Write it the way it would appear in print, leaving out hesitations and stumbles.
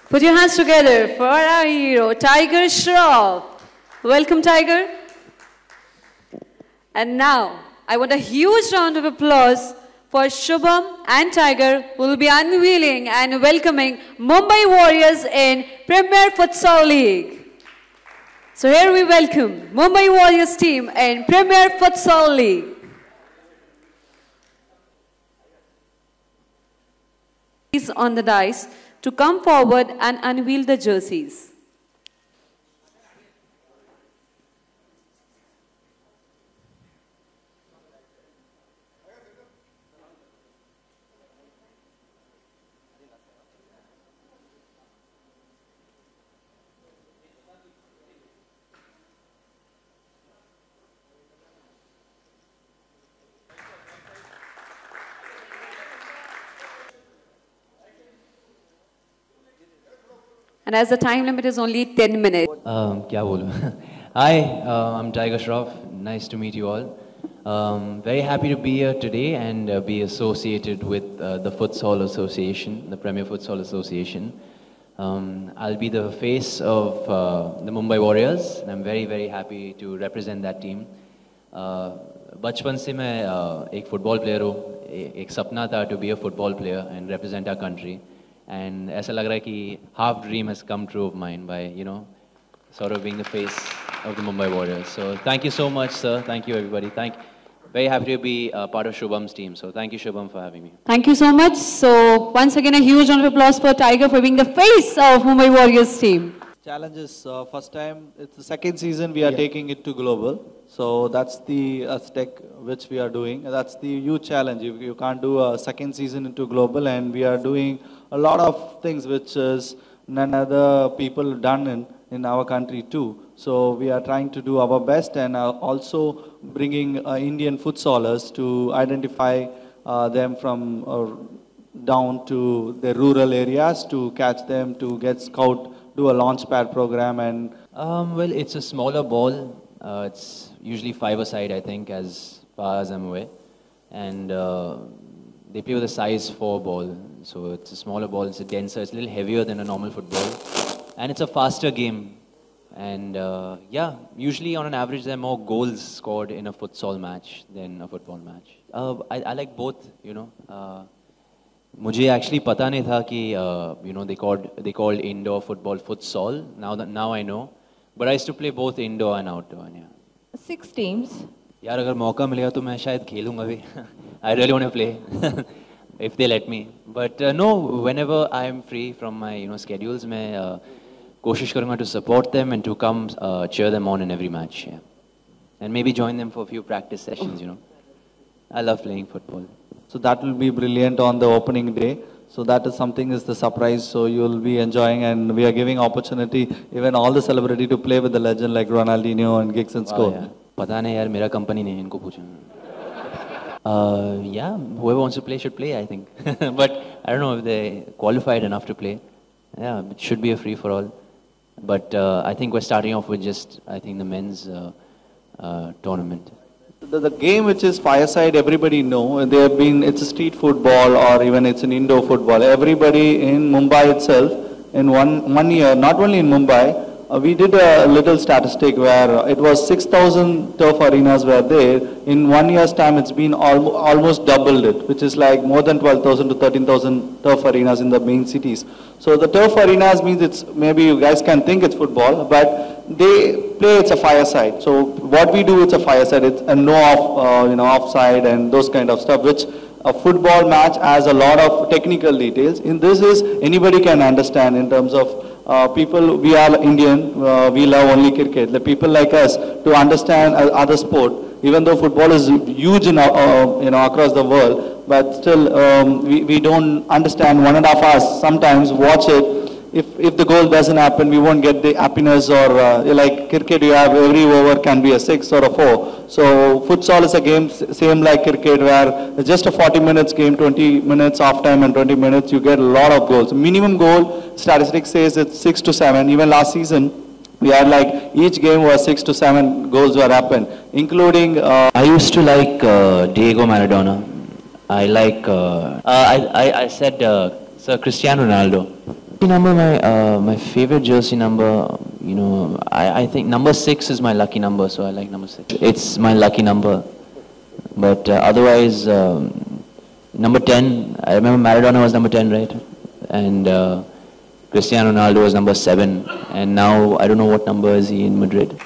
Put your hands together for our hero, Tiger Shroff. Welcome, Tiger. And now, I want a huge round of applause for Shubham and Tiger, who will be unveiling and welcoming Mumbai Warriors in Premier Futsal League. So here we welcome Mumbai Warriors team in Premier Futsal League. On the dice to come forward and unveil the jerseys. And as the time limit is only 10 minutes. क्या बोलूं? Hi, I'm Tiger Shroff. Nice to meet you all. Very happy to be here today and be associated with the Futsal Association, the Premier Futsal Association. I'll be the face of the Mumbai Warriors, and I'm very, very happy to represent that team. बचपन से मैं एक football player हूँ. एक सपना था to be a football player and represent our country. And ऐसा लग रहा है कि half dream has come true of mine by, you know, sort of being the face of the Mumbai Warriors. So thank you so much, sir. Thank you, everybody. Very happy to be part of Shubham's team. So thank you, Shubham, for having me. Thank you so much. So once again, a huge round of applause for Tiger for being the face of Mumbai Warriors team. Challenges, first time, it's the second season we are taking it to global. So that's the step which we are doing. That's the huge challenge. You can't do a second season into global, and we are doing a lot of things which is none other people done in our country too. So we are trying to do our best, and also bringing Indian futsalers to identify them from down to the rural areas, to catch them, to get scout, do a launch pad program. And well, it's a smaller ball. It's usually 5-a-side, I think, as far as I'm aware. And they play with a size 4 ball. So it's a smaller ball, it's a denser, it's a little heavier than a normal football. And it's a faster game. And yeah, usually on an average there are more goals scored in a futsal match than a football match. I like both, you know. मुझे actually पता नहीं था कि you know, they called indoor football futsal. Now I know. But I used to play both indoor and outdoor. Yeah. 6 teams. यार अगर मौका मिलेगा तो मैं शायद खेलूँगा भी. I really want to play. If they let me. But no, whenever I am free from my schedules, मैं कोशिश करूँगा to support them and to come cheer them on in every match. Yeah. And maybe join them for a few practice sessions, you know. I love playing football. So that will be brilliant on the opening day. So that is something is the surprise. So you will be enjoying, and we are giving opportunity even all the celebrity to play with the legend like Ronaldinho and Giggs and Score. Yeah. पता नहीं यार मेरा company नहीं इनको पूछना. Yeah, whoever wants to play should play, I think. But I don't know if they qualified enough to play. Yeah, it should be a free for all. But I think we're starting off with just, I think, the men's tournament. The game which is fireside, everybody know. They have been, it's a street football or even it's an indoor football. Everybody in Mumbai itself, in one year, not only in Mumbai, we did a little statistic where it was 6,000 turf arenas were there. In 1 year's time, it's been almost doubled it, which is like more than 12,000 to 13,000 turf arenas in the main cities. So the turf arenas means it's, maybe you guys can think it's football, but they play, it's a fireside. So what we do, it's a fireside. It's a no off, offside and those kind of stuff, which a football match has a lot of technical details. In this is anybody can understand in terms of people, we are Indian, we love only cricket. The people like us to understand other sport, even though football is huge in, across the world, but still we don't understand. 1.5 hours sometimes watch it. If the goal doesn't happen, we won't get the happiness, or like cricket, you have every over can be a 6 or a 4. So futsal is a game same like cricket, where it's just a 40 minutes game, 20 minutes off time and 20 minutes, you get a lot of goals. Minimum goal statistics says it's 6 to 7. Even last season, We had like, each game was 6 to 7 goals were happened, including... I used to like Diego Maradona. I like, I said Sir Cristiano Ronaldo. Number, my favorite jersey number, you know, I think number 6 is my lucky number, so I like number 6. It's my lucky number. But otherwise, number 10, I remember Maradona was number 10, right? And Cristiano Ronaldo was number 7. And now, I don't know what number is he in Madrid.